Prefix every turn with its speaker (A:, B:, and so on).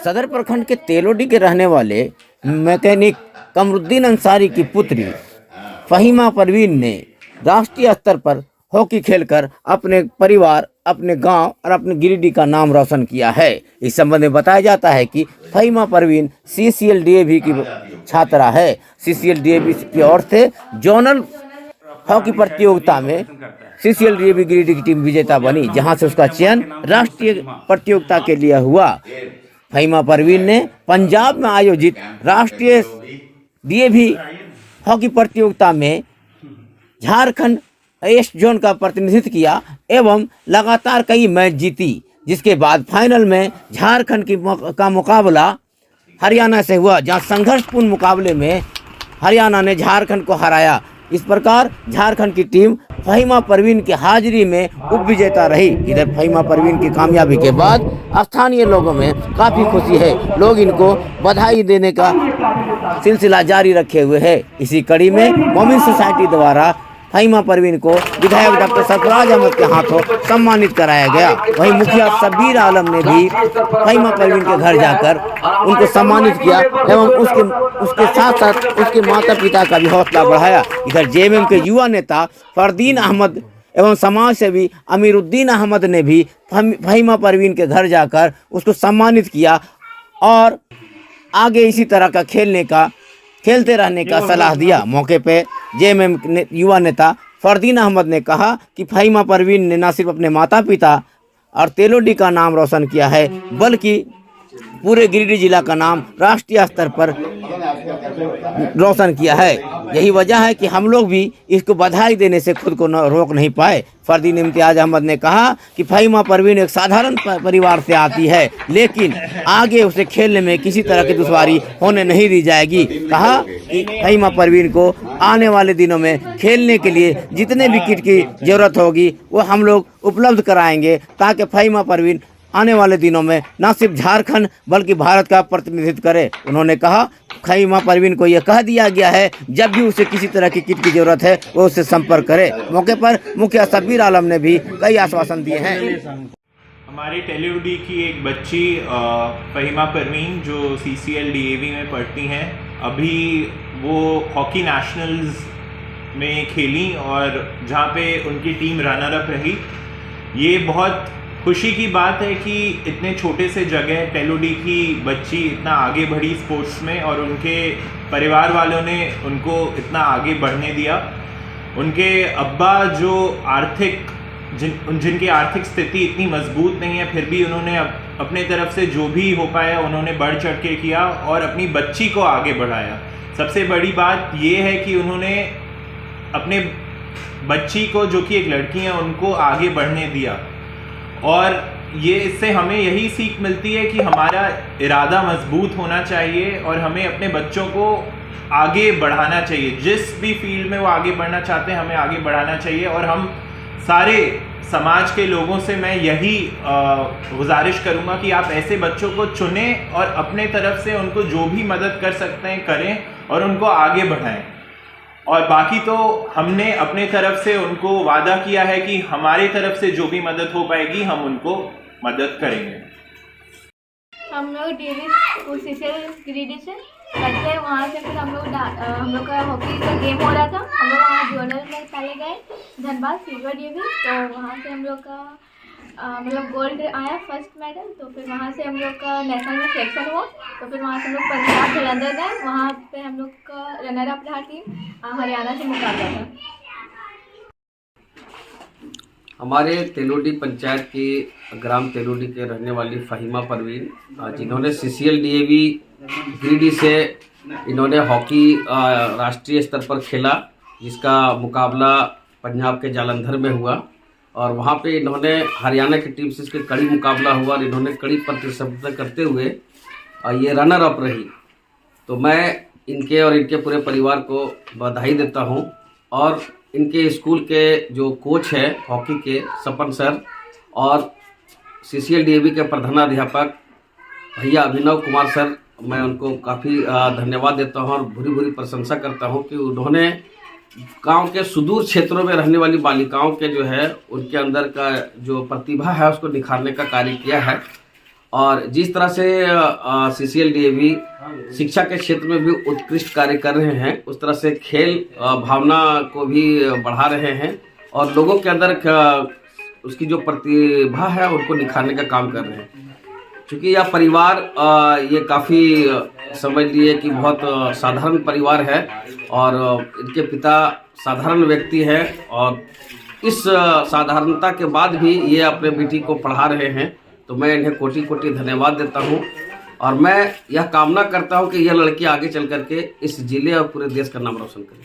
A: सदर प्रखंड के तेलोडी के रहने वाले मैकेनिक कमरुद्दीन अंसारी की पुत्री फहीमा परवीन ने राष्ट्रीय स्तर पर हॉकी खेलकर अपने परिवार, अपने गांव और अपने गिरिडीह का नाम रोशन किया है। इस संबंध में बताया जाता है कि फहीमा परवीन CCLDAV की छात्रा है। CCLDAV की ओर से जोनल हॉकी प्रतियोगिता में CCLDAV गिरिडीह की टीम विजेता बनी, जहां से उसका चयन राष्ट्रीय प्रतियोगिता के लिए हुआ। फहीमा परवीन ने पंजाब में आयोजित राष्ट्रीय DAV हॉकी प्रतियोगिता में झारखंड ईस्ट जोन का प्रतिनिधित्व किया एवं लगातार कई मैच जीती, जिसके बाद फाइनल में झारखंड का मुकाबला हरियाणा से हुआ, जहां संघर्षपूर्ण मुकाबले में हरियाणा ने झारखंड को हराया। इस प्रकार झारखंड की टीम फहीमा परवीन की हाजिरी में उपविजेता रही। इधर फहीमा परवीन की कामयाबी के बाद स्थानीय लोगों में काफ़ी खुशी है। लोग इनको बधाई देने का सिलसिला जारी रखे हुए है। इसी कड़ी में मोमिन सोसाइटी द्वारा फहीमा परवीन को विधायक डॉक्टर सरफराज अहमद के हाथों सम्मानित कराया गया। वहीं मुखिया शब्बीर आलम ने भी फहीमा परवीन के घर जाकर उनको सम्मानित किया एवं उसके साथ साथ उसके माता पिता का भी हौसला बढ़ाया। इधर JMM के युवा नेता फरदीन अहमद एवं समाज सेवी अमीरुद्दीन अहमद ने भी फहीमा परवीन के घर जाकर उसको सम्मानित किया और आगे इसी तरह का खेलते रहने का सलाह दिया। मौके पे JMM युवा नेता फरदीन अहमद ने कहा कि फहीमा परवीन ने न सिर्फ अपने माता पिता और तेलोडी का नाम रोशन किया है, बल्कि पूरे गिरिडीह जिला का नाम राष्ट्रीय स्तर पर रोशन किया है। यही वजह है कि हम लोग भी इसको बधाई देने से खुद को रोक नहीं पाए। फरदीन इम्तियाज अहमद ने कहा कि फहीमा परवीन एक साधारण परिवार से आती है, लेकिन आगे उसे खेलने में किसी तरह की दुश्वारी होने नहीं दी जाएगी। कहा कि फहीमा परवीन को आने वाले दिनों में खेलने के लिए जितने भी किट की ज़रूरत होगी वो हम लोग उपलब्ध कराएंगे, ताकि फहीमा परवीन आने वाले दिनों में न सिर्फ झारखंड बल्कि भारत का प्रतिनिधित्व करे। उन्होंने कहा फहीमा परवीन को यह कह दिया गया है जब भी उसे किसी तरह की किट की जरूरत है वो उससे संपर्क करे। मौके पर मुखिया शब्बीर आलम ने भी कई आश्वासन दिए हैं।
B: हमारे तेलोडी की एक बच्ची फहीमा परवीन जो CCLDAV में पढ़ती हैं, अभी वो हॉकी नेशनल्स में खेली और जहाँ पे उनकी टीम रनर अप रही। ये बहुत खुशी की बात है कि इतने छोटे से जगह तेलोडी की बच्ची इतना आगे बढ़ी स्पोर्ट्स में और उनके परिवार वालों ने उनको इतना आगे बढ़ने दिया। उनके अब्बा जो जिनकी आर्थिक स्थिति इतनी मजबूत नहीं है, फिर भी उन्होंने अपने तरफ से जो भी हो पाया उन्होंने बढ़ चढ़ के किया और अपनी बच्ची को आगे बढ़ाया। सबसे बड़ी बात ये है कि उन्होंने अपने बच्ची को, जो कि एक लड़की है, उनको आगे बढ़ने दिया। और ये इससे हमें यही सीख मिलती है कि हमारा इरादा मजबूत होना चाहिए और हमें अपने बच्चों को आगे बढ़ाना चाहिए। जिस भी फील्ड में वो आगे बढ़ना चाहते हैं हमें आगे बढ़ाना चाहिए। और हम सारे समाज के लोगों से मैं यही गुजारिश करूँगा कि आप ऐसे बच्चों को चुनें और अपने तरफ से उनको जो भी मदद कर सकते हैं करें और उनको आगे बढ़ाएं। और बाकी तो हमने अपने तरफ से उनको वादा किया है कि हमारी तरफ से जो भी मदद हो पाएगी हम उनको मदद करेंगे।
C: हम लोग CCL गिरिडीह से करते हैं। वहाँ से फिर हम लोग का हॉकी का गेम हो रहा था। हम लोग वहाँ जोनल में चले गए, धनबाद सिल्वर DAV। तो वहाँ से हम लोग का मतलब गोल्ड आया, फर्स्ट मेडल। तो फिर वहाँ से हम लोग का नेशनल में सिलेक्शन हुआ। तो फिर वहाँ से हम लोग पंजाब जलंधर गए, वहाँ पे हम लोग का रनर अप रहा टीम, हरियाणा से मुकाबला था।
D: हमारे तेलोडी पंचायत के ग्राम तेलोडी के रहने वाली फहीमा परवीन, जिन्होंने CCLDAV गिरिडीह से इन्होंने हॉकी राष्ट्रीय स्तर पर खेला, जिसका मुकाबला पंजाब के जालंधर में हुआ और वहाँ पे इन्होंने हरियाणा की टीम से इसके कड़ी मुकाबला हुआ और इन्होंने कड़ी प्रतिस्पर्धा करते हुए ये रनर अप रही। तो मैं इनके और इनके पूरे परिवार को बधाई देता हूँ। और इनके स्कूल के जो कोच हैं हॉकी के, सपन सर, और CCLDAV के प्रधानाध्यापक भैया अभिनव कुमार सर, मैं उनको काफ़ी धन्यवाद देता हूँ और भूरी प्रशंसा करता हूँ कि उन्होंने गांव के सुदूर क्षेत्रों में रहने वाली बालिकाओं के जो है उनके अंदर का जो प्रतिभा है उसको निखारने का कार्य किया है। और जिस तरह से CCL DAV शिक्षा के क्षेत्र में भी उत्कृष्ट कार्य कर रहे हैं, उस तरह से खेल भावना को भी बढ़ा रहे हैं और लोगों के अंदर उसकी जो प्रतिभा है उनको निखारने का काम कर रहे हैं। क्योंकि यह परिवार ये काफ़ी समझ लिए कि बहुत साधारण परिवार है और इनके पिता साधारण व्यक्ति है और इस साधारणता के बाद भी ये अपने बेटी को पढ़ा रहे हैं, तो मैं इन्हें कोटि कोटि धन्यवाद देता हूँ और मैं यह कामना करता हूँ कि यह लड़की आगे चल करके इस जिले और पूरे देश का नाम रोशन करे।